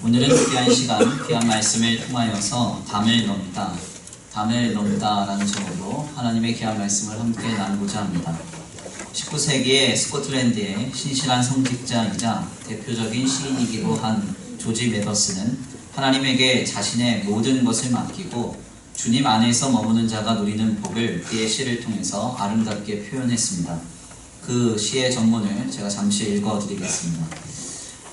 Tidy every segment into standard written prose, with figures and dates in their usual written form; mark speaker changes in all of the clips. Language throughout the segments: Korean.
Speaker 1: 오늘은 귀한 시간, 귀한 말씀을 통하여서 담을 넘다라는 제목으로 하나님의 귀한 말씀을 함께 나누고자 합니다. 19세기의 스코틀랜드의 신실한 성직자이자 대표적인 시인이기도 한 조지 메더스는 하나님에게 자신의 모든 것을 맡기고 주님 안에서 머무는 자가 누리는 복을 그의 시를 통해서 아름답게 표현했습니다. 그 시의 전문을 제가 잠시 읽어드리겠습니다.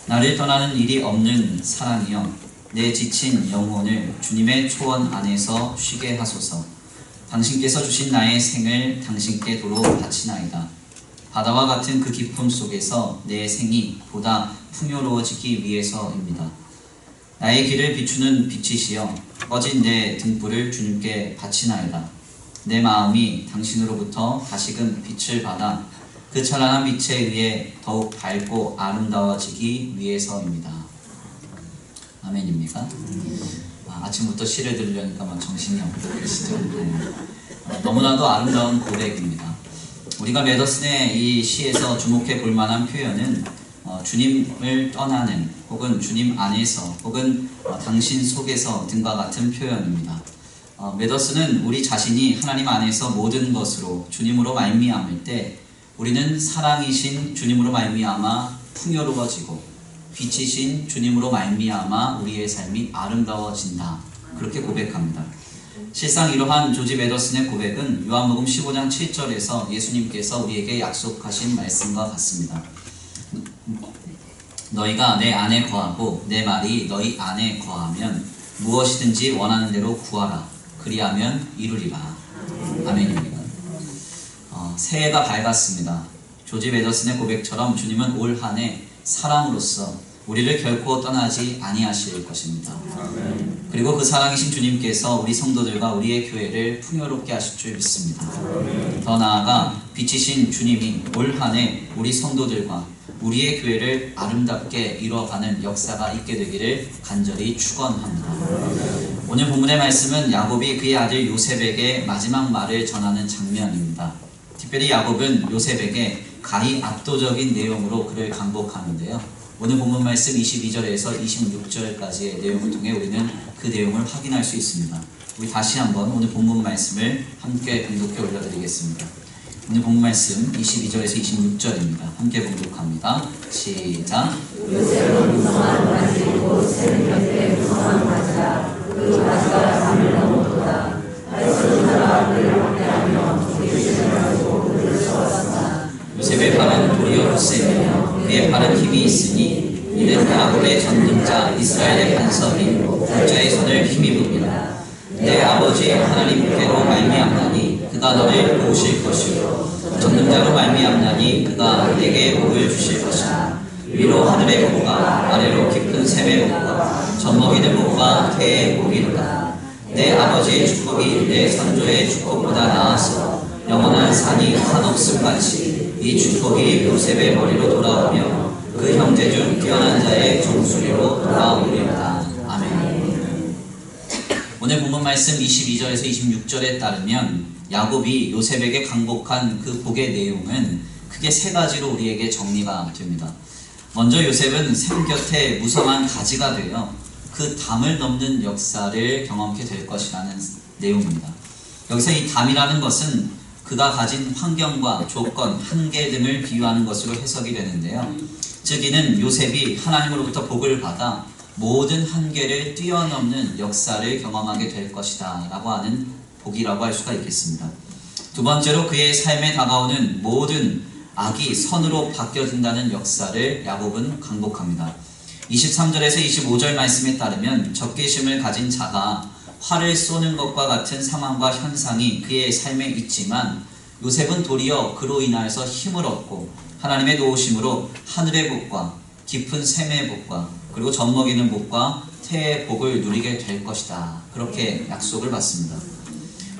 Speaker 1: 나를 떠나는 일이 없는 사랑이여, 내 지친 영혼을 주님의 초원 안에서 쉬게 하소서. 당신께서 주신 나의 생을 당신께 도로 바치나이다. 바다와 같은 그 기쁨 속에서 내 생이 보다 풍요로워지기 위해서입니다. 나의 길을 비추는 빛이시여, 꺼진 내 등불을 주님께 바치나이다. 내 마음이 당신으로부터 다시금 빛을 받아 그 찬란한 빛에 의해 더욱 밝고 아름다워지기 위해서입니다. 아멘입니까? 아침부터 시를 들으려니까 막 정신이 없고 그러시죠? 너무나도 아름다운 고백입니다. 우리가 메더슨의 이 시에서 주목해 볼 만한 표현은 주님을 떠나는 혹은 주님 안에서 혹은 당신 속에서 등과 같은 표현입니다. 메더슨은 우리 자신이 하나님 안에서 모든 것으로 주님으로 말미암을 때 우리는 사랑이신 주님으로 말미암아 풍요로워지고 빛이신 주님으로 말미암아 우리의 삶이 아름다워진다. 그렇게 고백합니다. 실상 이러한 조지 메더슨의 고백은 요한복음 15장 7절에서 예수님께서 우리에게 약속하신 말씀과 같습니다. 너희가 내 안에 거하고 내 말이 너희 안에 거하면 무엇이든지 원하는 대로 구하라. 그리하면 이루리라. 아멘입니다. 새해가 밝았습니다. 조지 메더슨의 고백처럼 주님은 올 한 해 사랑으로서 우리를 결코 떠나지 아니하실 것입니다. 그리고 그 사랑이신 주님께서 우리 성도들과 우리의 교회를 풍요롭게 하실 줄 믿습니다. 더 나아가 빛이신 주님이 올 한 해 우리 성도들과 우리의 교회를 아름답게 이루어가는 역사가 있게 되기를 간절히 축원합니다. 오늘 본문의 말씀은 야곱이 그의 아들 요셉에게 마지막 말을 전하는 장면입니다. 특별히 야곱은 요셉에게 가히 압도적인 내용으로 그를 강복하는데요. 오늘 본문 말씀 22절에서 26절까지의 내용을 통해 우리는 그 내용을 확인할 수 있습니다. 우리 다시 한번 오늘 본문 말씀을 함께 봉독해 올려드리겠습니다. 오늘 본문 말씀 22절에서 26절입니다. 함께 봉독합니다. 시작.
Speaker 2: 요셉은 무성한 가지고 새는 곁에 무성한 가지라. 그 가지가 담을 넘어도다. 발소리 나라 그를 확대하며
Speaker 1: 요셉의 팔은 도리어 요셉이며 그의 팔은 힘이 있으니 이는 야곱의 전능자 이스라엘의 반석인 목자의 손을 힘입음이라. 내 아버지 하나님께로 말미암나니 그가 너를 도우실 것이요 전능자로 말미암나니 그가 내게 복을 주실 것이라. 위로 하늘의 복과 아래로 깊은 샘의 복과 젖먹이는 복과 태의 복이로다. 내 아버지의 축복이 내 선조의 축복보다 나아서 영원한 산이 한없음같이 이 축복이 요셉의 머리로 돌아오며 그 형제 중 뛰어난 자의 종소리로 돌아오리로다. 아멘. 오늘 본문 말씀 22절에서 26절에 따르면 야곱이 요셉에게 강복한 그 복의 내용은 크게 세 가지로 우리에게 정리가 됩니다. 먼저 요셉은 샘 곁에 무성한 가지가 되어 그 담을 넘는 역사를 경험하게 될 것이라는 내용입니다. 여기서 이 담이라는 것은 그가 가진 환경과 조건, 한계 등을 비유하는 것으로 해석이 되는데요. 즉 이는 요셉이 하나님으로부터 복을 받아 모든 한계를 뛰어넘는 역사를 경험하게 될 것이다 라고 하는 복이라고 할 수가 있겠습니다. 두 번째로 그의 삶에 다가오는 모든 악이 선으로 바뀌어진다는 역사를 야곱은 강복합니다. 23절에서 25절 말씀에 따르면 적개심을 가진 자가 활을 쏘는 것과 같은 상황과 현상이 그의 삶에 있지만 요셉은 도리어 그로 인하여서 힘을 얻고 하나님의 도우심으로 하늘의 복과 깊은 샘의 복과 그리고 젖먹이는 복과 태의 복을 누리게 될 것이다. 그렇게 약속을 받습니다.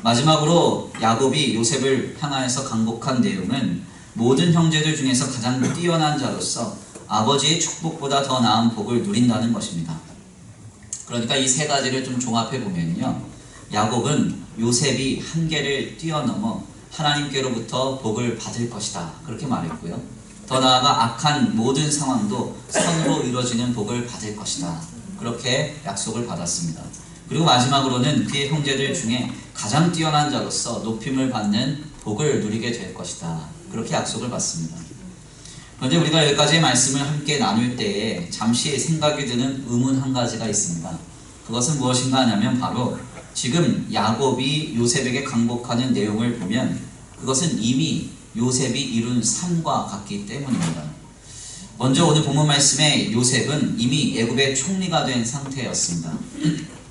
Speaker 1: 마지막으로 야곱이 요셉을 향하여서 강복한 내용은 모든 형제들 중에서 가장 뛰어난 자로서 아버지의 축복보다 더 나은 복을 누린다는 것입니다. 그러니까 이 세 가지를 좀 종합해 보면요, 야곱은 요셉이 한계를 뛰어넘어 하나님께로부터 복을 받을 것이다 그렇게 말했고요. 더 나아가 악한 모든 상황도 선으로 이루어지는 복을 받을 것이다 그렇게 약속을 받았습니다. 그리고 마지막으로는 그의 형제들 중에 가장 뛰어난 자로서 높임을 받는 복을 누리게 될 것이다. 그렇게 약속을 받습니다. 그런데 우리가 여기까지의 말씀을 함께 나눌 때에 잠시 생각이 드는 의문 한 가지가 있습니다. 그것은 무엇인가 하냐면 바로 지금 야곱이 요셉에게 강복하는 내용을 보면 그것은 이미 요셉이 이룬 삶과 같기 때문입니다. 먼저 오늘 본문 말씀에 요셉은 이미 애굽의 총리가 된 상태였습니다.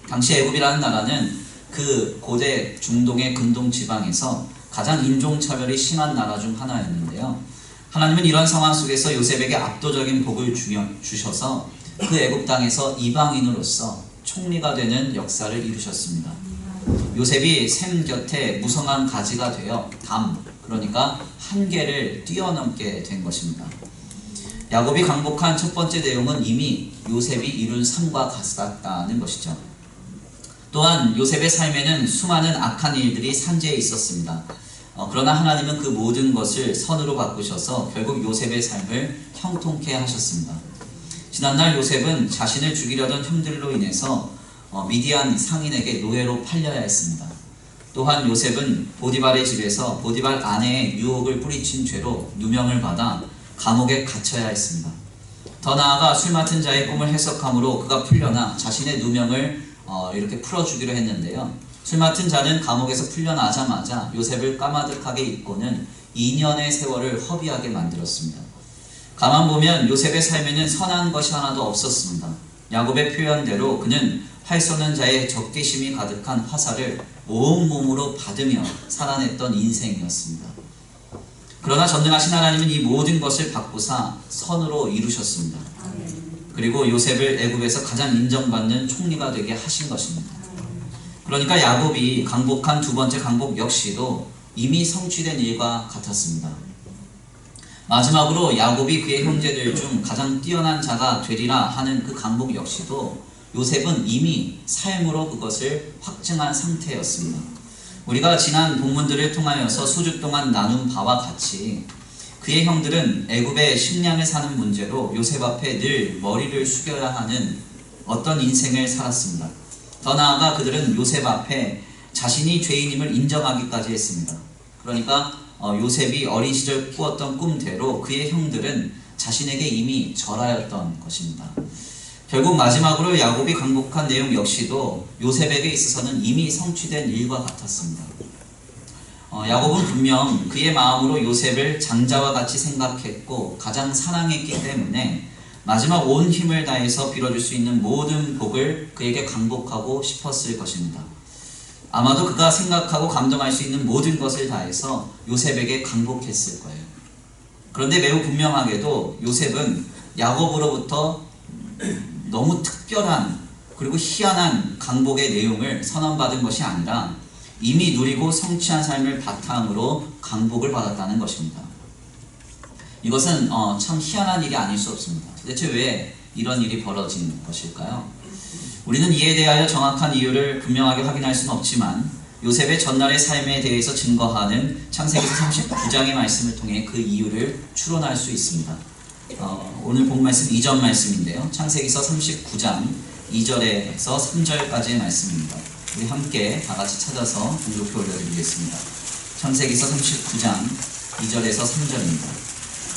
Speaker 1: 당시 애굽이라는 나라는 그 고대 중동의 근동 지방에서 가장 인종차별이 심한 나라 중 하나였는데요. 하나님은 이런 상황 속에서 요셉에게 압도적인 복을 주셔서 그 애굽 땅에서 이방인으로서 총리가 되는 역사를 이루셨습니다. 요셉이 샘 곁에 무성한 가지가 되어 그러니까 한계를 뛰어넘게 된 것입니다. 야곱이 강복한 첫 번째 내용은 이미 요셉이 이룬 삶과 같았다는 것이죠. 또한 요셉의 삶에는 수많은 악한 일들이 산재해 있었습니다. 그러나 하나님은 그 모든 것을 선으로 바꾸셔서 결국 요셉의 삶을 형통케 하셨습니다. 지난날 요셉은 자신을 죽이려던 형들로 인해서 미디안 상인에게 노예로 팔려야 했습니다. 또한 요셉은 보디발의 집에서 보디발 아내의 유혹을 뿌리친 죄로 누명을 받아 감옥에 갇혀야 했습니다. 더 나아가 술 맡은 자의 꿈을 해석함으로 그가 풀려나 자신의 누명을 이렇게 풀어주기로 했는데요. 술 맡은 자는 감옥에서 풀려나자마자 요셉을 까마득하게 입고는 2년의 세월을 허비하게 만들었습니다. 가만 보면 요셉의 삶에는 선한 것이 하나도 없었습니다. 야곱의 표현대로 그는 활 쏘는 자의 적개심이 가득한 화살을 온몸으로 받으며 살아냈던 인생이었습니다. 그러나 전능하신 하나님은 이 모든 것을 바꾸사 선으로 이루셨습니다. 그리고 요셉을 애굽에서 가장 인정받는 총리가 되게 하신 것입니다. 그러니까 야곱이 강복한 두 번째 강복 역시도 이미 성취된 일과 같았습니다. 마지막으로 야곱이 그의 형제들 중 가장 뛰어난 자가 되리라 하는 그 강복 역시도 요셉은 이미 삶으로 그것을 확증한 상태였습니다. 우리가 지난 본문들을 통하여서 수주 동안 나눈 바와 같이 그의 형들은 애굽의 식량을 사는 문제로 요셉 앞에 늘 머리를 숙여야 하는 어떤 인생을 살았습니다. 더 나아가 그들은 요셉 앞에 자신이 죄인임을 인정하기까지 했습니다. 그러니까 요셉이 어린 시절 꾸었던 꿈대로 그의 형들은 자신에게 이미 절하였던 것입니다. 결국 마지막으로 야곱이 강복한 내용 역시도 요셉에게 있어서는 이미 성취된 일과 같았습니다. 야곱은 분명 그의 마음으로 요셉을 장자와 같이 생각했고 가장 사랑했기 때문에 마지막 온 힘을 다해서 빌어줄 수 있는 모든 복을 그에게 강복하고 싶었을 것입니다. 아마도 그가 생각하고 감동할 수 있는 모든 것을 다해서 요셉에게 강복했을 거예요. 그런데 매우 분명하게도 요셉은 야곱으로부터 너무 특별한 그리고 희한한 강복의 내용을 선언받은 것이 아니라 이미 누리고 성취한 삶을 바탕으로 강복을 받았다는 것입니다. 이것은 참 희한한 일이 아닐 수 없습니다. 대체 왜 이런 일이 벌어진 것일까요? 우리는 이에 대하여 정확한 이유를 분명하게 확인할 수는 없지만 요셉의 전날의 삶에 대해서 증거하는 창세기서 39장의 말씀을 통해 그 이유를 추론할 수 있습니다. 오늘 본 말씀 2절 말씀인데요. 창세기서 39장 2절에서 3절까지의 말씀입니다. 우리 함께 다 같이 찾아서 공독해 올려드리겠습니다. 창세기서 39장 2절에서 3절입니다.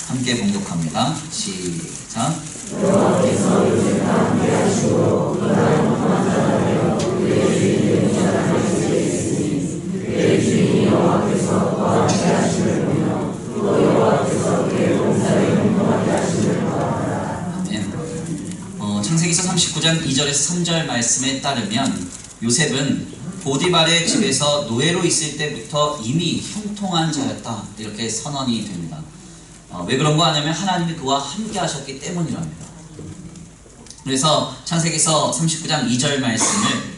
Speaker 1: 함께 봉독합니다. 시작. 여호와께서 요셉과 함께하시고 그가 형통한 자가 되어 그의 주인을 찾아가시게 했으니 그의 주인이 여호와께서 그와 함께하심을 보며 또 여호와께서 그의 봉사를 형통하게 하심을 보았다. 아멘. 창세기서 39장 2절에서 3절 말씀에 따르면 요셉은 보디발의 집에서 노예로 있을 때부터 이미 형통한 자였다, 이렇게 선언이 됩니다. 왜 그런 거 하냐면 하나님이 그와 함께 하셨기 때문이랍니다. 그래서 창세기서 39장 2절 말씀을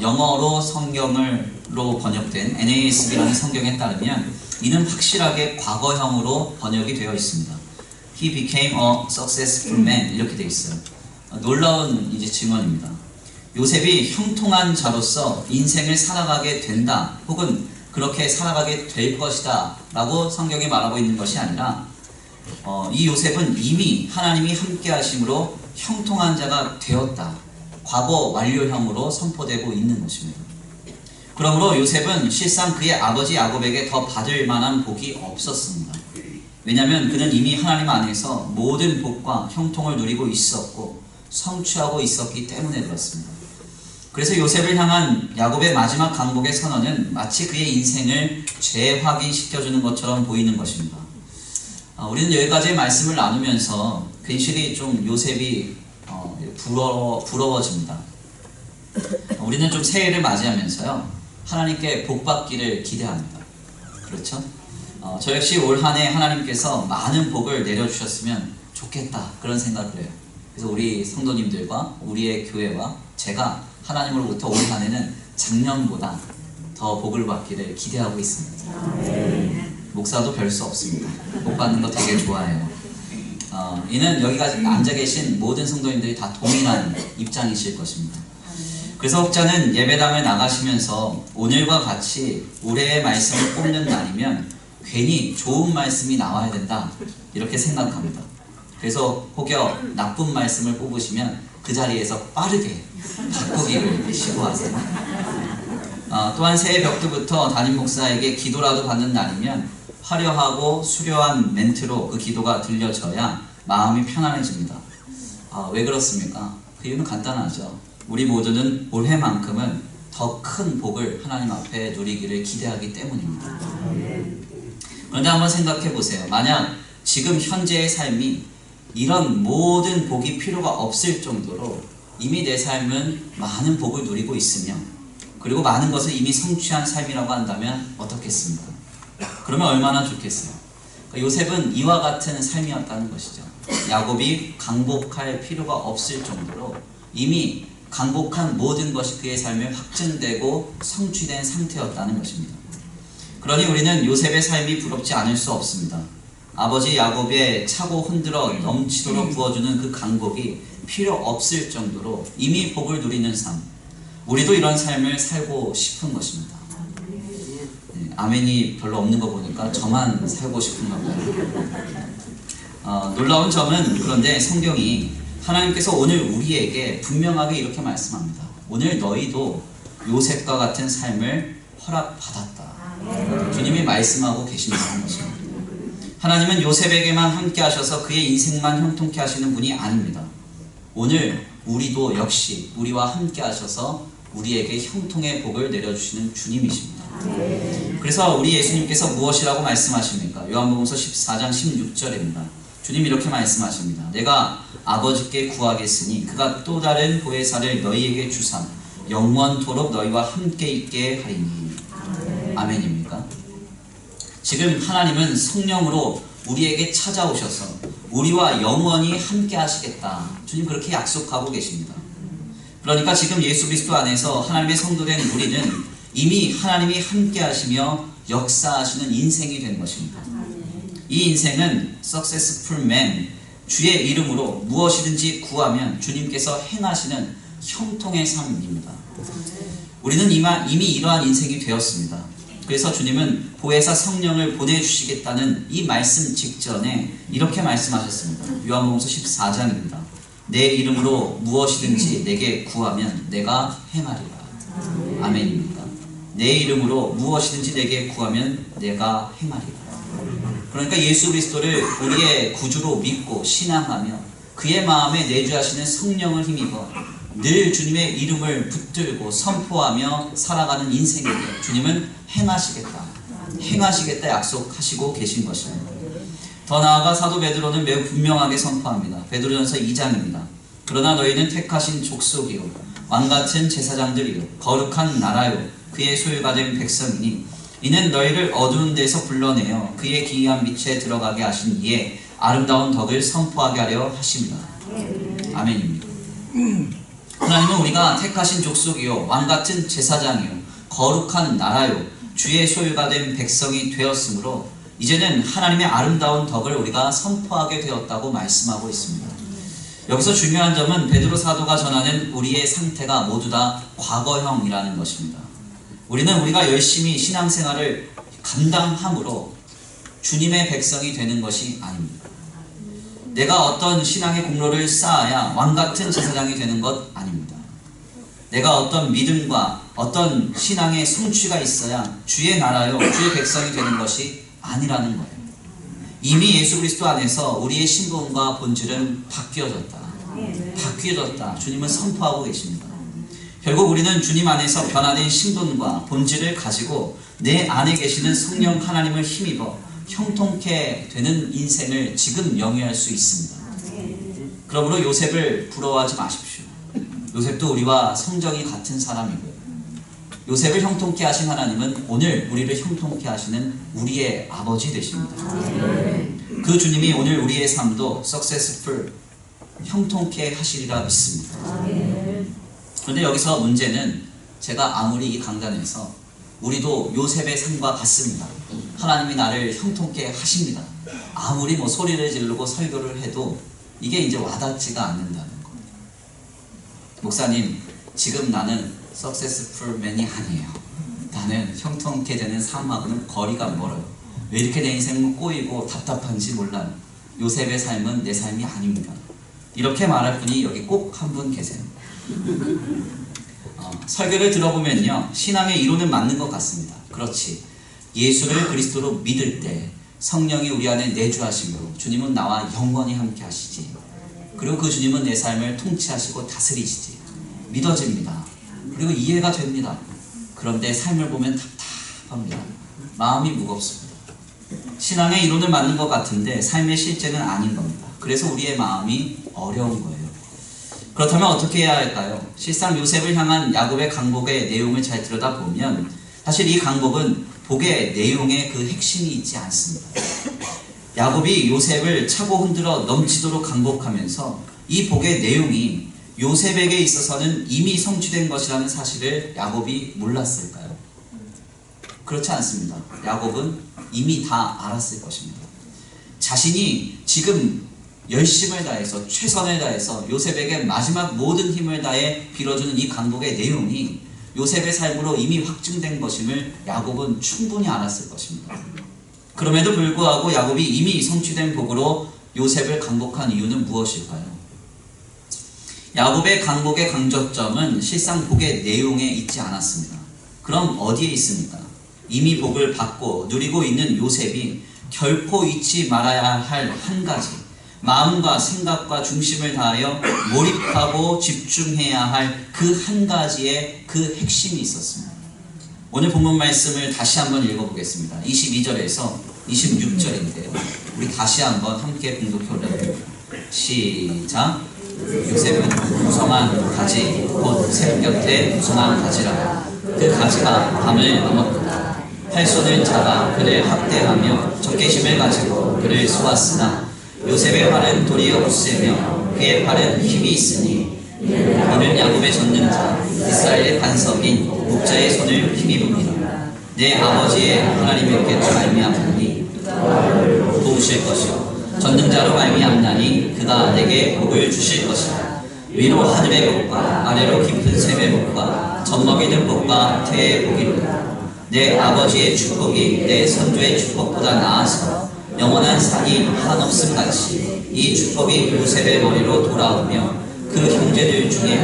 Speaker 1: 영어로 성경으로 번역된 NASB라는 성경에 따르면 이는 확실하게 과거형으로 번역이 되어 있습니다. He became a successful man, 이렇게 되어 있어요. 놀라운 증언입니다. 요셉이 형통한 자로서 인생을 살아가게 된다, 혹은 그렇게 살아가게 될 것이다 라고 성경이 말하고 있는 것이 아니라 이 요셉은 이미 하나님이 함께 하심으로 형통한 자가 되었다, 과거 완료형으로 선포되고 있는 것입니다. 그러므로 요셉은 실상 그의 아버지 야곱에게 더 받을 만한 복이 없었습니다. 왜냐하면 그는 이미 하나님 안에서 모든 복과 형통을 누리고 있었고 성취하고 있었기 때문에 그렇습니다. 그래서 요셉을 향한 야곱의 마지막 강복의 선언은 마치 그의 인생을 재확인시켜주는 것처럼 보이는 것입니다. 우리는 여기까지의 말씀을 나누면서 괜시리 좀 요셉이 부러워집니다. 우리는 좀 새해를 맞이하면서요, 하나님께 복 받기를 기대합니다. 그렇죠? 저 역시 올 한 해 하나님께서 많은 복을 내려주셨으면 좋겠다, 그런 생각을 해요. 그래서 우리 성도님들과 우리의 교회와 제가 하나님으로부터 올 한 해는 작년보다 더 복을 받기를 기대하고 있습니다. 목사도 별 수 없습니다. 복 받는 거 되게 좋아해요. 이는 여기까지 앉아 계신 모든 성도님들이 다 동일한 입장이실 것입니다. 그래서 혹자는 예배당을 나가시면서 오늘과 같이 올해의 말씀을 뽑는 날이면 괜히 좋은 말씀이 나와야 된다, 이렇게 생각합니다. 그래서 혹여 나쁜 말씀을 뽑으시면 그 자리에서 빠르게 바꾸기를 시도하세요. 또한 새해 벽두부터 담임 목사에게 기도라도 받는 날이면 화려하고 수려한 멘트로 그 기도가 들려져야 마음이 편안해집니다. 왜 그렇습니까? 그 이유는 간단하죠. 우리 모두는 올해만큼은 더 큰 복을 하나님 앞에 누리기를 기대하기 때문입니다. 그런데 한번 생각해 보세요. 만약 지금 현재의 삶이 이런 모든 복이 필요가 없을 정도로 이미 내 삶은 많은 복을 누리고 있으며, 그리고 많은 것을 이미 성취한 삶이라고 한다면 어떻겠습니까? 그러면 얼마나 좋겠어요. 요셉은 이와 같은 삶이었다는 것이죠. 야곱이 강복할 필요가 없을 정도로 이미 강복한 모든 것이 그의 삶에 확증되고 성취된 상태였다는 것입니다. 그러니 우리는 요셉의 삶이 부럽지 않을 수 없습니다. 아버지 야곱의 차고 흔들어 넘치도록 부어주는 그 강복이 필요 없을 정도로 이미 복을 누리는 삶, 우리도 이런 삶을 살고 싶은 것입니다. 아멘이 별로 없는 거 보니까 저만 살고 싶은가 봐요. 놀라운 점은 그런데 성경이 하나님께서 오늘 우리에게 분명하게 이렇게 말씀합니다. 오늘 너희도 요셉과 같은 삶을 허락받았다. 주님이 말씀하고 계신다는 것입니다. 하나님은 요셉에게만 함께 하셔서 그의 인생만 형통케 하시는 분이 아닙니다. 오늘 우리도 역시 우리와 함께 하셔서 우리에게 형통의 복을 내려주시는 주님이십니다. 그래서 우리 예수님께서 무엇이라고 말씀하십니까? 요한복음서 14장 16절입니다. 주님 이렇게 말씀하십니다. 내가 아버지께 구하겠으니 그가 또 다른 보혜사를 너희에게 주사 영원토록 너희와 함께 있게 하리니. 아멘입니까? 지금 하나님은 성령으로 우리에게 찾아오셔서 우리와 영원히 함께 하시겠다, 주님 그렇게 약속하고 계십니다. 그러니까 지금 예수 그리스도 안에서 하나님의 성도된 우리는 이미 하나님이 함께 하시며 역사하시는 인생이 된 것입니다. 이 인생은 successful man, 주의 이름으로 무엇이든지 구하면 주님께서 행하시는 형통의 삶입니다. 우리는 이미 이러한 인생이 되었습니다. 그래서 주님은 보혜사 성령을 보내주시겠다는 이 말씀 직전에 이렇게 말씀하셨습니다. 요한복음서 14장입니다. 내 이름으로 무엇이든지 내게 구하면 내가 행하리라. 아멘입니까? 내 이름으로 무엇이든지 내게 구하면 내가 행하리라. 그러니까 예수 그리스도를 우리의 구주로 믿고 신앙하며 그의 마음에 내주하시는 성령을 힘입어 늘 주님의 이름을 붙들고 선포하며 살아가는 인생에게 주님은 행하시겠다 약속하시고 계신 것입니다. 더 나아가 사도 베드로는 매우 분명하게 선포합니다. 베드로전서 2장입니다. 그러나 너희는 택하신 족속이요 왕같은 제사장들이요 거룩한 나라요 그의 소유가 된 백성이니 이는 너희를 어두운 데서 불러내어 그의 기이한 빛에 들어가게 하신 이에 아름다운 덕을 선포하게 하려 하십니다. 아멘입니다. 하나님은 우리가 택하신 족속이요 왕같은 제사장이요 거룩한 나라요 주의 소유가 된 백성이 되었으므로 이제는 하나님의 아름다운 덕을 우리가 선포하게 되었다고 말씀하고 있습니다. 여기서 중요한 점은 베드로 사도가 전하는 우리의 상태가 모두 다 과거형이라는 것입니다. 우리는 우리가 열심히 신앙생활을 감당함으로 주님의 백성이 되는 것이 아닙니다. 내가 어떤 신앙의 공로를 쌓아야 왕같은 제사장이 되는 것 아닙니다. 내가 어떤 믿음과 어떤 신앙의 성취가 있어야 주의 나라요, 주의 백성이 되는 것이 아니라는 거예요. 이미 예수 그리스도 안에서 우리의 신분과 본질은 바뀌어졌다. 바뀌어졌다. 주님은 선포하고 계십니다. 결국 우리는 주님 안에서 변화된 신분과 본질을 가지고 내 안에 계시는 성령 하나님을 힘입어 형통케 되는 인생을 지금 영위할 수 있습니다. 그러므로 요셉을 부러워하지 마십시오. 요셉도 우리와 성정이 같은 사람이고요. 요셉을 형통케 하신 하나님은 오늘 우리를 형통케 하시는 우리의 아버지 되십니다. 그 주님이 오늘 우리의 삶도 successful, 형통케 하시리라 믿습니다. 그런데 여기서 문제는 제가 아무리 이 강단에서 우리도 요셉의 삶과 같습니다. 하나님이 나를 형통케 하십니다. 아무리 소리를 지르고 설교를 해도 이게 이제 와닿지가 않는다는 거예요. 목사님, 지금 나는 successful man이 아니에요. 나는 형통케 되는 삶하고는 거리가 멀어요. 왜 이렇게 내 인생은 꼬이고 답답한지 몰라요. 요셉의 삶은 내 삶이 아닙니다. 이렇게 말할 분이 여기 꼭 한 분 계세요. 설교를 들어보면요, 신앙의 이론은 맞는 것 같습니다. 그렇지. 예수를 그리스도로 믿을 때 성령이 우리 안에 내주하심으로 주님은 나와 영원히 함께 하시지. 그리고 그 주님은 내 삶을 통치하시고 다스리시지. 믿어집니다. 그리고 이해가 됩니다. 그런데 삶을 보면 답답합니다. 마음이 무겁습니다. 신앙의 이론은 맞는 것 같은데 삶의 실제는 아닌 겁니다. 그래서 우리의 마음이 어려운 거예요. 그렇다면 어떻게 해야 할까요? 실상 요셉을 향한 야곱의 강복의 내용을 잘 들여다보면 사실 이 강복은 복의 내용에 그 핵심이 있지 않습니다. 야곱이 요셉을 차고 흔들어 넘치도록 강복하면서 이 복의 내용이 요셉에게 있어서는 이미 성취된 것이라는 사실을 야곱이 몰랐을까요? 그렇지 않습니다. 야곱은 이미 다 알았을 것입니다. 자신이 지금 열심을 다해서 최선을 다해서 요셉에게 마지막 모든 힘을 다해 빌어주는 이 강복의 내용이 요셉의 삶으로 이미 확증된 것임을 야곱은 충분히 알았을 것입니다. 그럼에도 불구하고 야곱이 이미 성취된 복으로 요셉을 강복한 이유는 무엇일까요? 야곱의 강복의 강조점은 실상 복의 내용에 있지 않았습니다. 그럼 어디에 있습니까? 이미 복을 받고 누리고 있는 요셉이 결코 잊지 말아야 할 한 가지, 마음과 생각과 중심을 다하여 몰입하고 집중해야 할 그 한 가지의 그 핵심이 있었습니다. 오늘 본문 말씀을 다시 한번 읽어보겠습니다. 22절에서 26절인데요. 우리 다시 한번 함께 봉독해 올려드립니다. 시작. 요셉은 무성한 가지, 곧 샘 곁에 무성한 가지라. 그 가지가 밤을 넘었도다. 팔손을 잡아 그를 학대하며 적개심을 가지고 그를 쏘았으나 요셉의 팔은 도리어 굳세며 그의 팔은 힘이 있으니 이는 야곱의 전능자 이스라엘의 반석인 목자의 손을 힘입습니다. 내 아버지의 하나님께 말미암으니 도우실 것이요 전능자로 말미암나니 그가 내게 복을 주실 것이다. 위로 하늘의 복과 아래로 깊은 샘의 복과 젖먹이는 복과 태의 복이로다. 내 아버지의 축복이 내 선조의 축복보다 나아서 영원한 산이 한없음 같이 이 축복이 요셉의 머리로 돌아오며 그 형제들 중에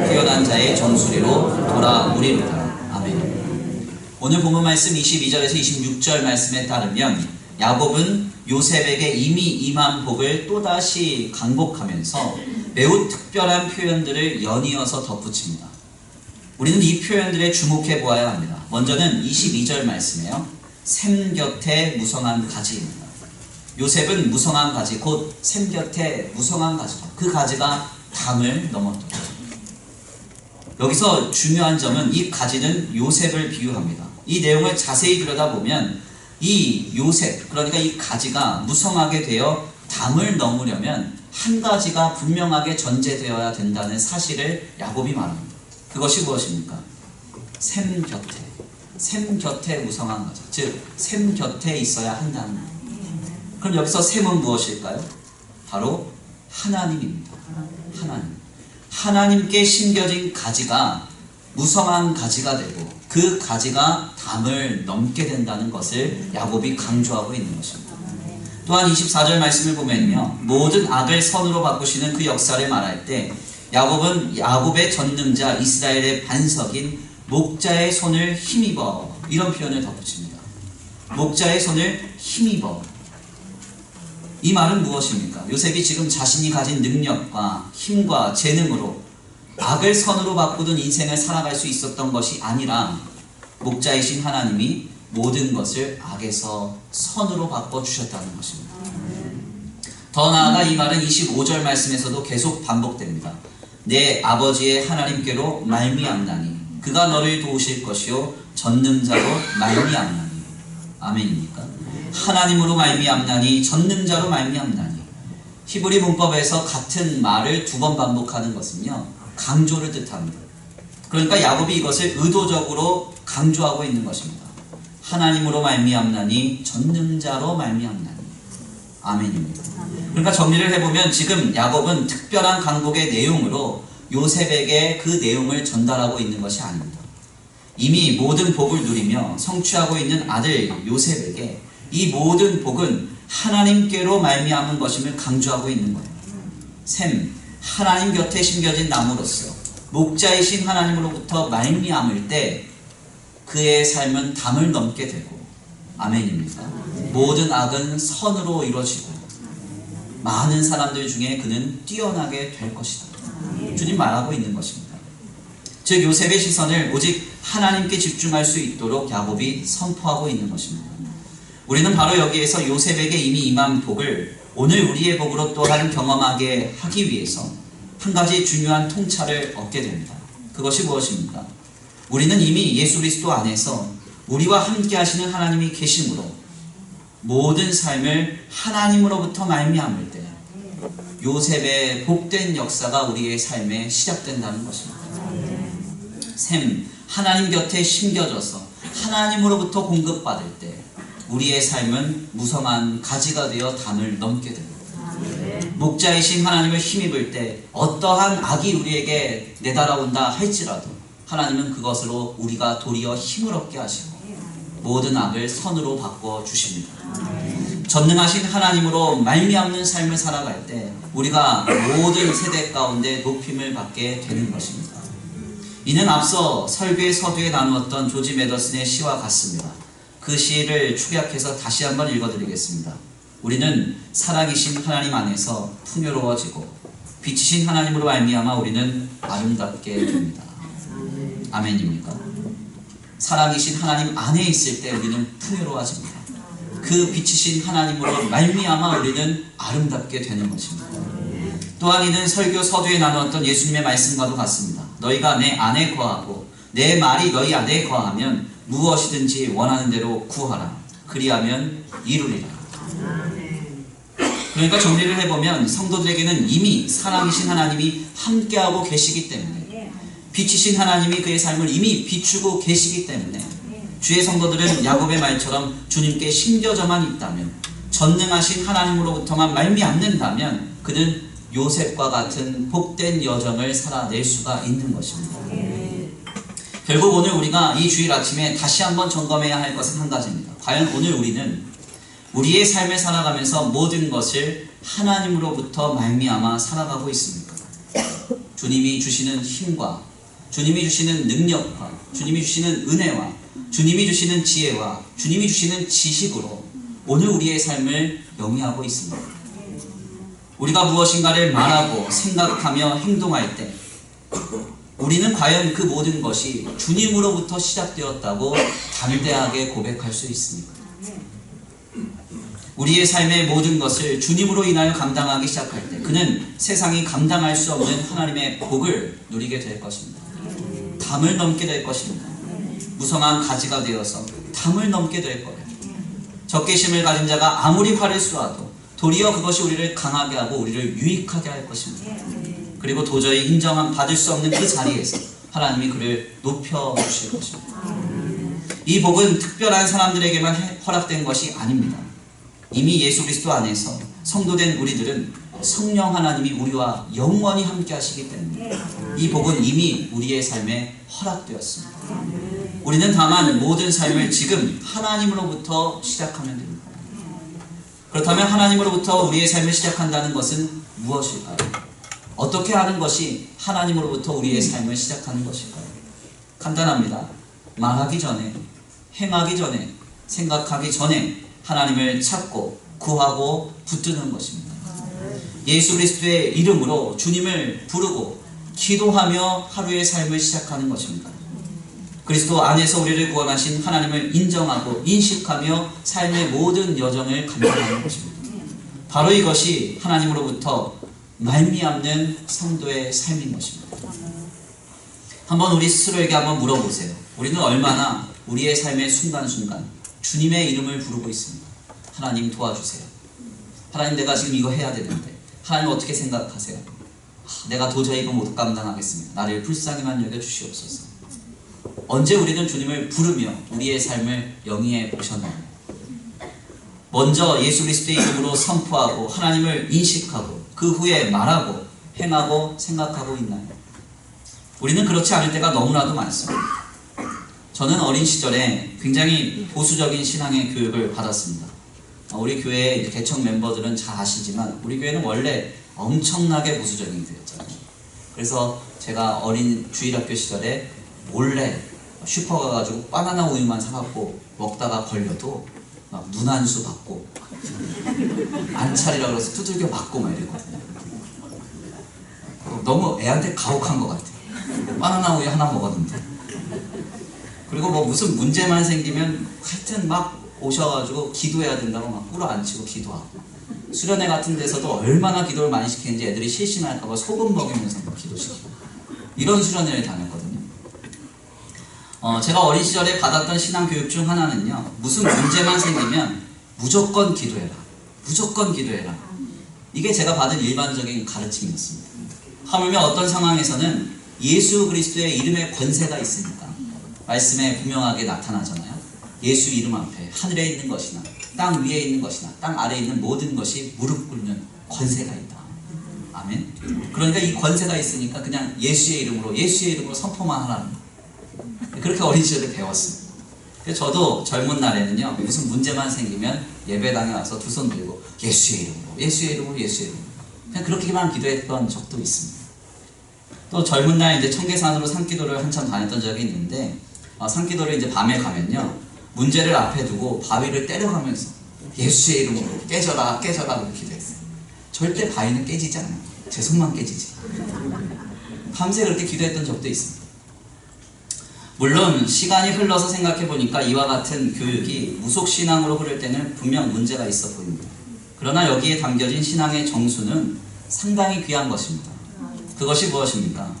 Speaker 1: 태어난 자의 정수리로 돌아오리로다. 아멘. 오늘 본문 말씀 22절에서 26절 말씀에 따르면 야곱은 요셉에게 이미 임한 복을 또다시 강복하면서 매우 특별한 표현들을 연이어서 덧붙입니다. 우리는 이 표현들에 주목해 보아야 합니다. 먼저는 22절 말씀이에요. 샘 곁에 무성한 가지입니다. 요셉은 무성한 가지, 곧 샘 곁에 무성한 가지다. 그 가지가 담을 넘었다. 여기서 중요한 점은 이 가지는 요셉을 비유합니다. 이 내용을 자세히 들여다보면 이 요셉, 그러니까 이 가지가 무성하게 되어 담을 넘으려면 한 가지가 분명하게 전제되어야 된다는 사실을 야곱이 말합니다. 그것이 무엇입니까? 샘 곁에 무성한 가지, 즉 샘 곁에 있어야 한다는 거예요. 그럼 여기서 샘은 무엇일까요? 바로 하나님입니다. 하나님께 심겨진 가지가 무성한 가지가 되고 그 가지가 담을 넘게 된다는 것을 야곱이 강조하고 있는 것입니다. 또한 24절 말씀을 보면요, 모든 악을 선으로 바꾸시는 그 역사를 말할 때 야곱은 야곱의 전능자 이스라엘의 반석인 목자의 손을 힘입어, 이런 표현을 덧붙입니다. 목자의 손을 힘입어. 이 말은 무엇입니까? 요셉이 지금 자신이 가진 능력과 힘과 재능으로 악을 선으로 바꾸던 인생을 살아갈 수 있었던 것이 아니라 목자이신 하나님이 모든 것을 악에서 선으로 바꿔주셨다는 것입니다. 더 나아가 이 말은 25절 말씀에서도 계속 반복됩니다. 내 아버지의 하나님께로 말미암나니 그가 너를 도우실 것이요 전능자로 말미암나니. 아멘입니까? 하나님으로 말미암나니, 전능자로 말미암나니. 히브리 문법에서 같은 말을 두 번 반복하는 것은요, 강조를 뜻합니다. 그러니까 야곱이 이것을 의도적으로 강조하고 있는 것입니다. 하나님으로 말미암나니, 전능자로 말미암나니. 아멘입니다. 그러니까 정리를 해보면 지금 야곱은 특별한 강복의 내용으로 요셉에게 그 내용을 전달하고 있는 것이 아닙니다. 이미 모든 복을 누리며 성취하고 있는 아들 요셉에게 이 모든 복은 하나님께로 말미암은 것임을 강조하고 있는 거예요. 샘, 하나님 곁에 심겨진 나무로서 목자이신 하나님으로부터 말미암을 때 그의 삶은 담을 넘게 되고, 아멘입니다. 모든 악은 선으로 이루어지고 많은 사람들 중에 그는 뛰어나게 될 것이다. 주님 말하고 있는 것입니다. 즉 요셉의 시선을 오직 하나님께 집중할 수 있도록 야곱이 선포하고 있는 것입니다. 우리는 바로 여기에서 요셉에게 이미 임한 복을 오늘 우리의 복으로 또한 경험하게 하기 위해서 한 가지 중요한 통찰을 얻게 됩니다. 그것이 무엇입니까? 우리는 이미 예수 그리스도 안에서 우리와 함께 하시는 하나님이 계심으로 모든 삶을 하나님으로부터 말미암을 때 요셉의 복된 역사가 우리의 삶에 시작된다는 것입니다. 샘, 하나님 곁에 심겨져서 하나님으로부터 공급받을 때 우리의 삶은 무성한 가지가 되어 담을 넘게 됩니다. 목자이신 하나님을 힘입을 때 어떠한 악이 우리에게 내달아온다 할지라도 하나님은 그것으로 우리가 도리어 힘을 얻게 하시고 모든 악을 선으로 바꿔주십니다. 전능하신 하나님으로 말미암는 삶을 살아갈 때 우리가 모든 세대 가운데 높임을 받게 되는 것입니다. 이는 앞서 설교의 서두에 나누었던 조지 메더슨의 시와 같습니다. 그 시를 축약해서 다시 한번 읽어드리겠습니다. 우리는 살아계신 하나님 안에서 풍요로워지고 빛이신 하나님으로 말미암아 우리는 아름답게 됩니다. 아멘입니까? 살아계신 하나님 안에 있을 때 우리는 풍요로워집니다. 그 빛이신 하나님으로 말미암아 우리는 아름답게 되는 것입니다. 또한 이는 설교 서두에 나누었던 예수님의 말씀과도 같습니다. 너희가 내 안에 거하고 내 말이 너희 안에 거하면 무엇이든지 원하는 대로 구하라. 그리하면 이루리라. 그러니까 정리를 해보면 성도들에게는 이미 살아계신 하나님이 함께하고 계시기 때문에, 빛이신 하나님이 그의 삶을 이미 비추고 계시기 때문에 주의 성도들은 야곱의 말처럼 주님께 심겨져만 있다면, 전능하신 하나님으로부터만 말미암는다면 그는 요셉과 같은 복된 여정을 살아낼 수가 있는 것입니다. 결국 오늘 우리가 이 주일 아침에 다시 한번 점검해야 할 것은 한 가지입니다. 과연 오늘 우리는 우리의 삶을 살아가면서 모든 것을 하나님으로부터 말미암아 살아가고 있습니까? 주님이 주시는 힘과 주님이 주시는 능력과 주님이 주시는 은혜와 주님이 주시는 지혜와 주님이 주시는 지식으로 오늘 우리의 삶을 영위하고 있습니다. 우리가 무엇인가를 말하고 생각하며 행동할 때 우리는 과연 그 모든 것이 주님으로부터 시작되었다고 담대하게 고백할 수 있습니까? 우리의 삶의 모든 것을 주님으로 인하여 감당하기 시작할 때 그는 세상이 감당할 수 없는 하나님의 복을 누리게 될 것입니다. 담을 넘게 될 것입니다. 무성한 가지가 되어서 담을 넘게 될 거예요. 적개심을 가진 자가 아무리 화를 쏘아도 도리어 그것이 우리를 강하게 하고 우리를 유익하게 할 것입니다. 그리고 도저히 인정함 받을 수 없는 그 자리에서 하나님이 그를 높여주실 것입니다. 이 복은 특별한 사람들에게만 허락된 것이 아닙니다. 이미 예수 그리스도 안에서 성도된 우리들은 성령 하나님이 우리와 영원히 함께 하시기 때문에 이 복은 이미 우리의 삶에 허락되었습니다. 우리는 다만 모든 삶을 지금 하나님으로부터 시작하면 됩니다. 그렇다면 하나님으로부터 우리의 삶을 시작한다는 것은 무엇일까요? 어떻게 하는 것이 하나님으로부터 우리의 삶을 시작하는 것일까요? 간단합니다. 말하기 전에, 행하기 전에, 생각하기 전에 하나님을 찾고 구하고 붙드는 것입니다. 예수 그리스도의 이름으로 주님을 부르고 기도하며 하루의 삶을 시작하는 것입니다. 그리스도 안에서 우리를 구원하신 하나님을 인정하고 인식하며 삶의 모든 여정을 감당하는 것입니다. 바로 이것이 하나님으로부터 말미암는 성도의 삶인 것입니다. 한번 우리 스스로에게 한번 물어보세요. 우리는 얼마나 우리의 삶의 순간순간 주님의 이름을 부르고 있습니다. 하나님 도와주세요. 하나님 내가 지금 이거 해야 되는데 하나님 어떻게 생각하세요? 내가 도저히 이거 못 감당하겠습니다. 나를 불쌍히만 여겨주시옵소서. 언제 우리는 주님을 부르며 우리의 삶을 영위해 보셨나요? 먼저 예수 그리스도의 이름으로 선포하고 하나님을 인식하고 그 후에 말하고 행하고 생각하고 있나요? 우리는 그렇지 않을 때가 너무나도 많습니다. 저는 어린 시절에 굉장히 보수적인 신앙의 교육을 받았습니다. 우리 교회의 개척 멤버들은 잘 아시지만 우리 교회는 원래 엄청나게 보수적인 교회였잖아요. 그래서 제가 어린 주일학교 시절에 몰래 슈퍼 가가지고 바나나 우유만 사갖고 먹다가 걸려도 막 눈 한 수 받고 안찰이라 그래서 두들겨 맞고 막 이랬거든요. 너무 애한테 가혹한 것 같아요. 바나나 우유 하나 먹었는데. 그리고 뭐 무슨 문제만 생기면 하여튼 막 오셔가지고 기도해야 된다고 막 꿇어앉히고 기도하고, 수련회 같은 데서도 얼마나 기도를 많이 시키는지 애들이 실신할까봐 소금 먹이면서 기도시키고, 이런 수련회를 다녔거든요. 제가 어린 시절에 받았던 신앙교육 중 하나는요, 무슨 문제만 생기면 무조건 기도해라, 무조건 기도해라. 이게 제가 받은 일반적인 가르침이었습니다. 하물며 어떤 상황에서는 예수 그리스도의 이름의 권세가 있으니까 말씀에 분명하게 나타나잖아요. 예수 이름 앞에 하늘에 있는 것이나 땅 위에 있는 것이나 땅 아래에 있는 모든 것이 무릎 꿇는 권세가 있다. 아멘. 그러니까 이 권세가 있으니까 그냥 예수의 이름으로 선포만 하라는 거예요. 그렇게 어린 시절에 배웠습니다. 그래서 저도 젊은 날에는요, 무슨 문제만 생기면 예배당에 와서 두 손 들고 예수의 이름으로 그냥 그렇게만 기도했던 적도 있습니다. 또 젊은 날 이제 청계산으로 산기도를 한참 다녔던 적이 있는데, 산기도를 이제 밤에 가면요, 문제를 앞에 두고 바위를 때려가면서 예수의 이름으로 깨져라 그렇게 기도했어요. 절대 바위는 깨지지 않아요. 제 손만 깨지지. 밤새 그렇게 기도했던 적도 있습니다. 물론 시간이 흘러서 생각해보니까 이와 같은 교육이 무속신앙으로 흐를 때는 분명 문제가 있어 보입니다. 그러나 여기에 담겨진 신앙의 정수는 상당히 귀한 것입니다. 그것이 무엇입니까?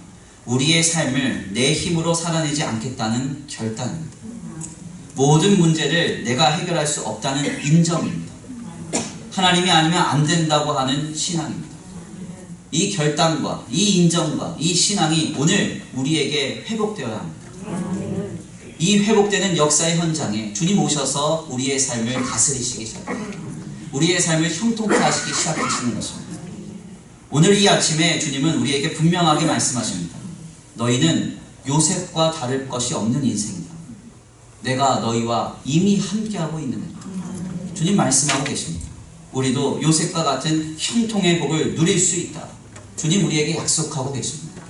Speaker 1: 우리의 삶을 내 힘으로 살아내지 않겠다는 결단입니다. 모든 문제를 내가 해결할 수 없다는 인정입니다. 하나님이 아니면 안 된다고 하는 신앙입니다. 이 결단과 이 인정과 이 신앙이 오늘 우리에게 회복되어야 합니다. 이 회복되는 역사의 현장에 주님 오셔서 우리의 삶을 다스리시기 시작합니다. 우리의 삶을 형통케 하시기 시작하시는 것입니다. 오늘 이 아침에 주님은 우리에게 분명하게 말씀하십니다. 너희는 요셉과 다를 것이 없는 인생이다. 내가 너희와 이미 함께하고 있느니라. 주님 말씀하고 계십니다. 우리도 요셉과 같은 형통의 복을 누릴 수 있다. 주님 우리에게 약속하고 계십니다.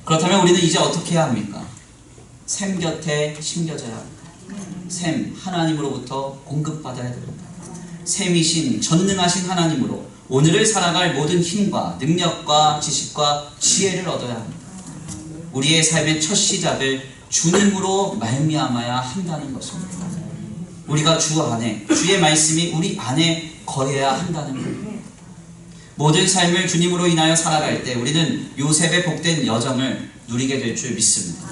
Speaker 1: 그렇다면 우리는 이제 어떻게 해야 합니까? 샘 곁에 심겨져야 합니다. 샘, 하나님으로부터 공급받아야 됩니다. 샘이신 전능하신 하나님으로 오늘을 살아갈 모든 힘과 능력과 지식과 지혜를 얻어야 합니다. 우리의 삶의 첫 시작을 주님으로 말미암아야 한다는 것입니다. 우리가 주 안에, 주의 말씀이 우리 안에 거해야 한다는 겁니다. 모든 삶을 주님으로 인하여 살아갈 때 우리는 요셉의 복된 여정을 누리게 될 줄 믿습니다.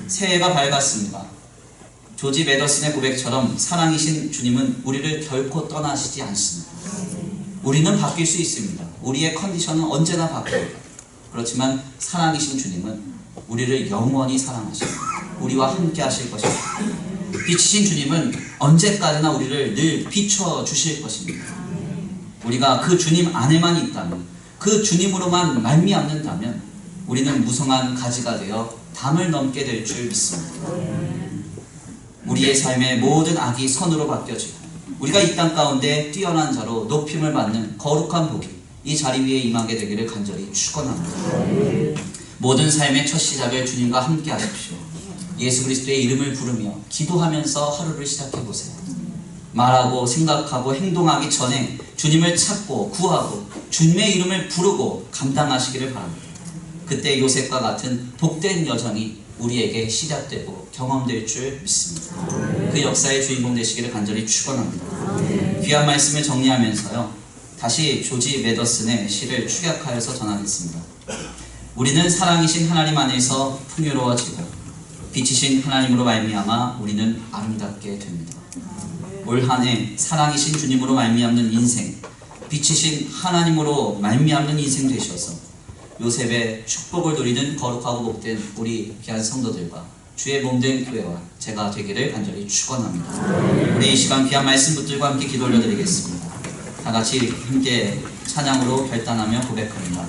Speaker 1: 새해가 밝았습니다. 조지 매더슨의 고백처럼 사랑이신 주님은 우리를 결코 떠나시지 않습니다. 우리는 바뀔 수 있습니다. 우리의 컨디션은 언제나 바뀝니다. 그렇지만 사랑이신 주님은 우리를 영원히 사랑하십니다. 우리와 함께 하실 것입니다. 빛이신 주님은 언제까지나 우리를 늘 비춰주실 것입니다. 우리가 그 주님 안에만 있다면, 그 주님으로만 말미암는다면 우리는 무성한 가지가 되어 담을 넘게 될 줄 믿습니다. 우리의 삶의 모든 악이 선으로 바뀌어지고 우리가 이 땅 가운데 뛰어난 자로 높임을 받는 거룩한 복이 이 자리 위에 임하게 되기를 간절히 축원합니다. 모든 삶의 첫 시작을 주님과 함께 하십시오. 예수 그리스도의 이름을 부르며 기도하면서 하루를 시작해 보세요. 말하고 생각하고 행동하기 전에 주님을 찾고 구하고 주님의 이름을 부르고 감당하시기를 바랍니다. 그때 요셉과 같은 복된 여정이 우리에게 시작되고 경험될 줄 믿습니다. 그 역사의 주인공 되시기를 간절히 축원합니다. 귀한 말씀을 정리하면서요, 다시 조지 매더슨의 시를 축약하여서 전하겠습니다. 우리는 사랑이신 하나님 안에서 풍요로워지고 빛이신 하나님으로 말미암아 우리는 아름답게 됩니다. 올 한 해 사랑이신 주님으로 말미암는 인생, 빛이신 하나님으로 말미암는 인생 되셔서 요셉의 축복을 누리는 거룩하고 복된 우리 귀한 성도들과 주의 몸된 교회와 제가 되기를 간절히 축원합니다. 우리 이 시간 귀한 말씀 붙들과 함께 기도 올려드리겠습니다. 다 같이 함께 찬양으로 결단하며 고백합니다.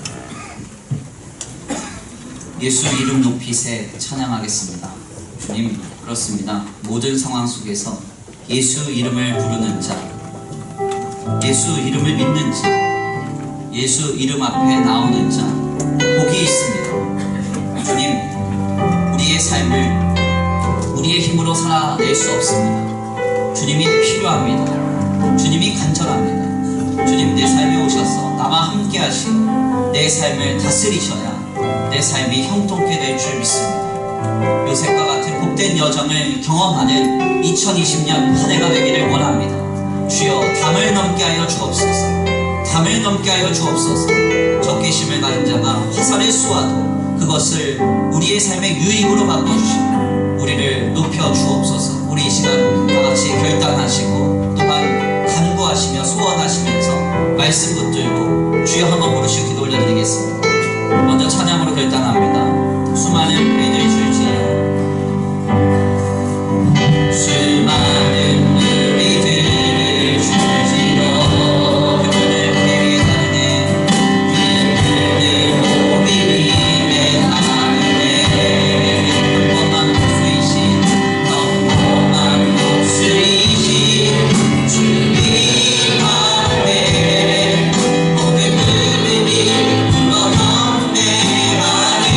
Speaker 1: 예수 이름 높이세 찬양하겠습니다. 주님, 그렇습니다. 모든 상황 속에서 예수 이름을 부르는 자, 예수 이름을 믿는 자, 예수 이름 앞에 나오는 자, 복이 있습니다. 주님, 우리의 삶을 우리의 힘으로 살아낼 수 없습니다. 주님이 필요합니다. 주님이 간절합니다. 주님, 내 삶에 오셔서 나와 함께 하시고 내 삶을 다스리셔야 내 삶이 형통케 될 줄 믿습니다. 요셉과 같은 복된 여정을 경험하는 2020년 한 해가 되기를 원합니다. 주여, 담을 넘게 하여 주옵소서. 담을 넘게 하여 주옵소서. 적개심을 가진 자가 화살을 쏘아도 그것을 우리의 삶의 유익으로 바꿔주시고 우리를 높여 주옵소서. 우리 이 시간 다같이 결단하시고 또한 간구하시며 소원하시면서 말씀 붙들고 주여 한번 부르시고 기도 올려드리겠습니다. 먼저 찬양으로 결단합니다. 수많은 우리들 줄지어, 수많은 우리들 줄지어, 그분을 우리 위해 가르네, 그분을 우리 위해 가르네. 평범한 목수이신, 평범한 목수이신 주님 앞에 고백 부르니 불러 경배하네.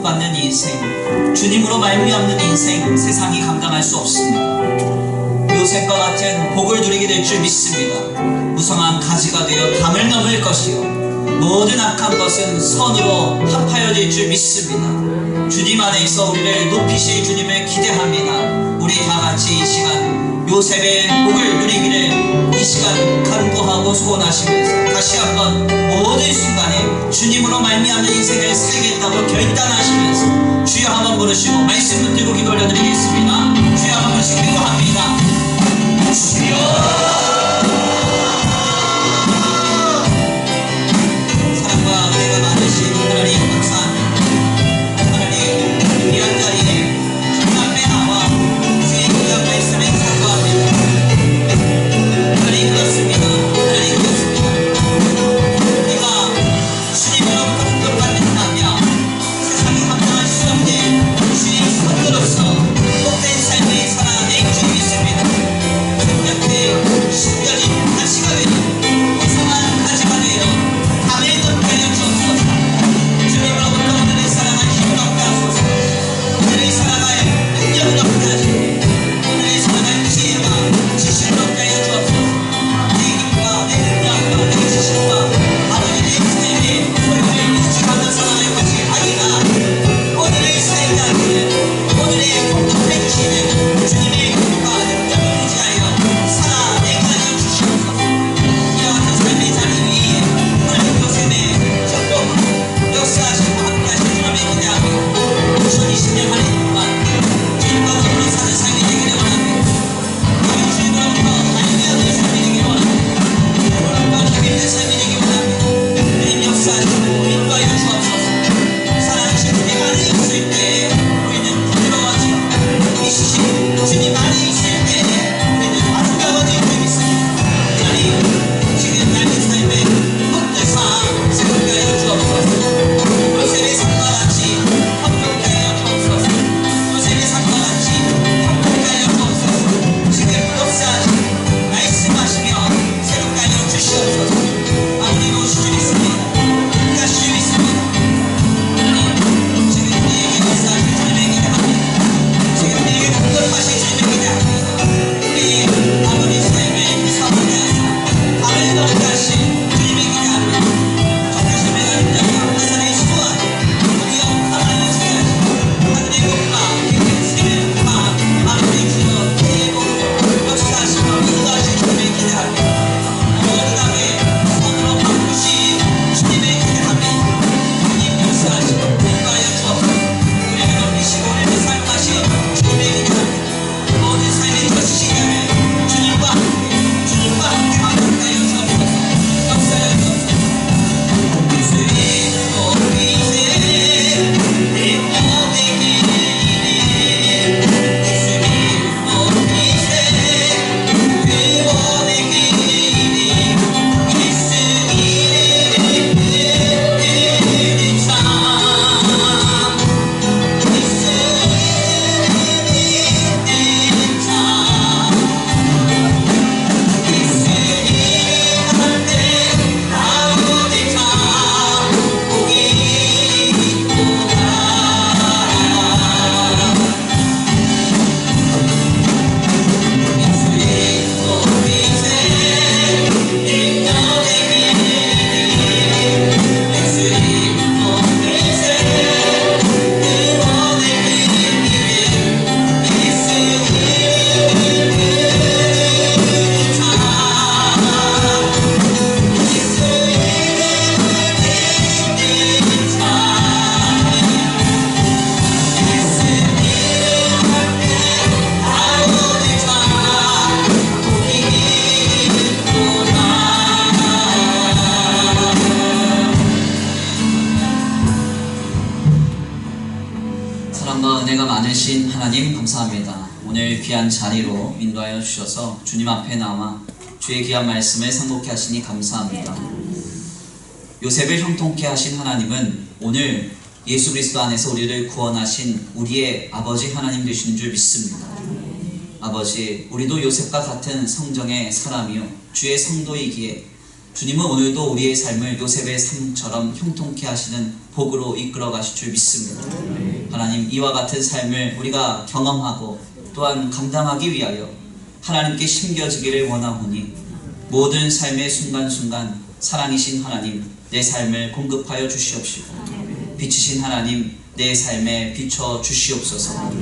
Speaker 1: 축복받는 인생, 주님으로 말미암는 인생, 세상이 감당할 수 없습니다. 요셉과 같은 복을 누리게 될 줄 믿습니다. 무성한 가지가 되어 담을 넘을 것이요 모든 악한 것은 선으로 합하여질 줄 믿습니다. 주님 안에서 우리를 높이실 주님을 기대합니다. 우리 다 같이 이 시간 요셉의 복을 누리기를 이 시간 간구하고 소원하시면서 다시 한번 모든 순간에 주님으로 말미암는 인생을 살겠다고 결단하시면서 주여 한번 부르시고 말씀 붙들고 기도 올려드리겠습니다. 주여 한번 부르시고 기도합니다. 주여 많으신 하나님 감사합니다. 오늘 귀한 자리로 인도하여 주셔서 주님 앞에 나와 주의 귀한 말씀을 상고케 하시니 감사합니다. 요셉을 형통케 하신 하나님은 오늘 예수 그리스도 안에서 우리를 구원하신 우리의 아버지 하나님 되시는 줄 믿습니다. 아버지, 우리도 요셉과 같은 성정의 사람이요 주의 성도이기에 주님은 오늘도 우리의 삶을 요셉의 삶처럼 형통케 하시는 복으로 이끌어 가실 줄 믿습니다. 하나님, 이와 같은 삶을 우리가 경험하고 또한 감당하기 위하여 하나님께 심겨지기를 원하오니 모든 삶의 순간순간 사랑이신 하나님, 내 삶을 공급하여 주시옵시고 빛이신 하나님, 내 삶에 비춰 주시옵소서.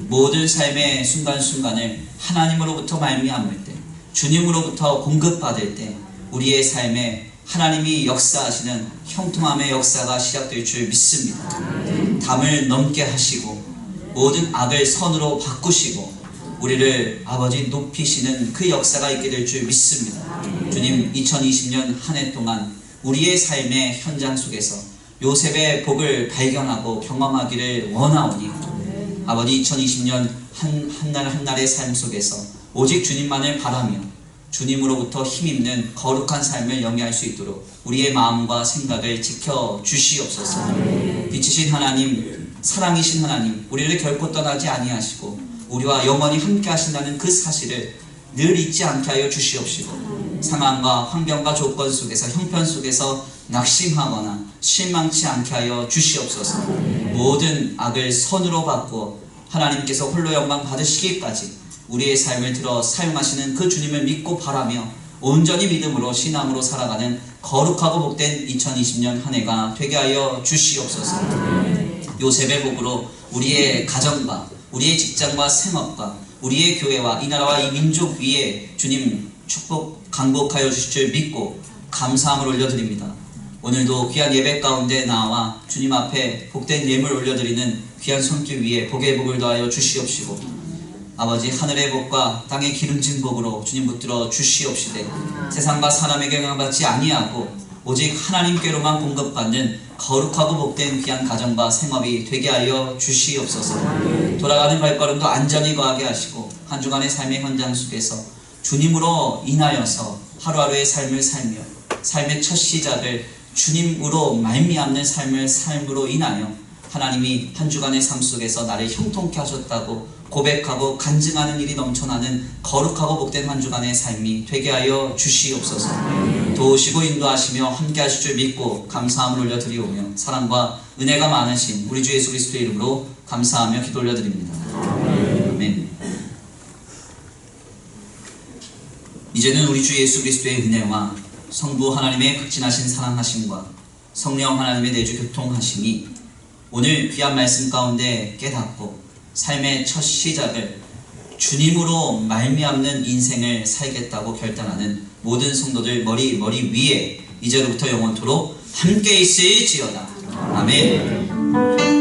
Speaker 1: 모든 삶의 순간순간을 하나님으로부터 말미암을 때, 주님으로부터 공급받을 때 우리의 삶에 하나님이 역사하시는 형통함의 역사가 시작될 줄 믿습니다. 담을 넘게 하시고 모든 악을 선으로 바꾸시고 우리를 아버지 높이시는 그 역사가 있게 될 줄 믿습니다. 주님, 2020년 한 해 동안 우리의 삶의 현장 속에서 요셉의 복을 발견하고 경험하기를 원하오니 아버지, 2020년 한 날 한 날의 삶 속에서 오직 주님만을 바라며 주님으로부터 힘입는 거룩한 삶을 영위할 수 있도록 우리의 마음과 생각을 지켜 주시옵소서. 빛이신 하나님, 사랑이신 하나님, 우리를 결코 떠나지 아니하시고 우리와 영원히 함께 하신다는 그 사실을 늘 잊지 않게 하여 주시옵시고 상황과 환경과 조건 속에서, 형편 속에서 낙심하거나 실망치 않게 하여 주시옵소서. 모든 악을 선으로 바꾸어 하나님께서 홀로 영광 받으시기까지 우리의 삶을 들어 사용하시는 그 주님을 믿고 바라며 온전히 믿음으로 신앙으로 살아가는 거룩하고 복된 2020년 한 해가 되게 하여 주시옵소서. 요셉의 복으로 우리의 가정과 우리의 직장과 생업과 우리의 교회와 이 나라와 이 민족 위에 주님 축복 강복하여 주실 줄 믿고 감사함을 올려드립니다. 오늘도 귀한 예배 가운데 나와 주님 앞에 복된 예물 올려드리는 귀한 손길 위에 복의 복을 더하여 주시옵시고 아버지, 하늘의 복과 땅의 기름진 복으로 주님 붙들어 주시옵시되 세상과 사람에게 영향받지 아니하고 오직 하나님께로만 공급받는 거룩하고 복된 귀한 가정과 생업이 되게 하여 주시옵소서. 돌아가는 발걸음도 안전히 거하게 하시고 한 주간의 삶의 현장 속에서 주님으로 인하여서 하루하루의 삶을 살며 삶의 첫 시작을 주님으로 말미암는 삶으로 인하여 하나님이 한 주간의 삶 속에서 나를 형통케 하셨다고 고백하고 간증하는 일이 넘쳐나는 거룩하고 복된 한 주간의 삶이 되게 하여 주시옵소서. 도우시고 인도하시며 함께 하실 줄 믿고 감사함을 올려드리오며 사랑과 은혜가 많으신 우리 주 예수 그리스도의 이름으로 감사하며 기도 올려드립니다. 아멘. 이제는 우리 주 예수 그리스도의 은혜와 성부 하나님의 극진하신 사랑하심과 성령 하나님의 내주 교통하심이 오늘 귀한 말씀 가운데 깨닫고 삶의 첫 시작을 주님으로 말미암는 인생을 살겠다고 결단하는 모든 성도들 머리 위에 이제로부터 영원토록 함께 있을지어다. 아멘.